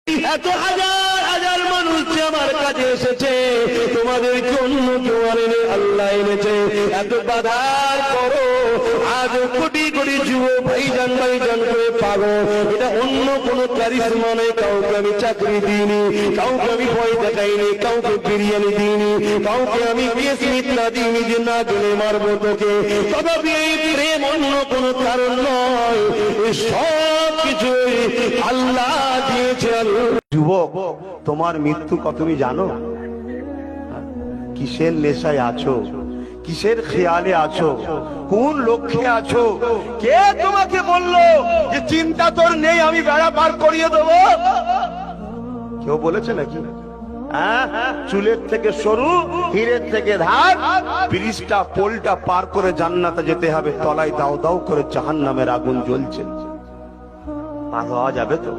এত হাজার হাজার মানুষ যে আমার কাছে এসেছে, তোমাদেরকে অন্য কেউ আনেনি, আল্লাহ এনেছে। এত বাধার করো আজ কোটি কোটি যুব ভাইজান ভাইজান করে পাগো। এটা অন্য কোন কারিশমা নেই। কাউকে আমি চাকরি দিইনি, কাউকে আমি ভয় দেখাইনি, কাউকে বিরিয়ানি দিইনি, কাউকে আমি কেস মিথ্যা দিইনি যে না গেলে মারবো তোকে। তথাপি এই প্রেম অন্য কোন কারণ নয়, এই সব কিছুই আল্লাহ দিয়েছে। যুবক, তোমার মৃত্যু কত তুমি জানো? কিসের নেশায় আছো, কিসের খেয়ালে আছো, কোন লক্ষ্যে আছো? কে তোমাকে বললো যে চিন্তা তোর নেই, আমি বেড়া পার করিয়ে দেবো? কেউ বলেছে নাকি? চুলের থেকে সরু, হীরের থেকে ধার, ব্রিজটা পোলটা পার করে জান্নাতে যেতে হবে, তলায় দাও দাও করে জাহান্নামের আগুন জ্বলছে। পার হওয়া যাবে তো?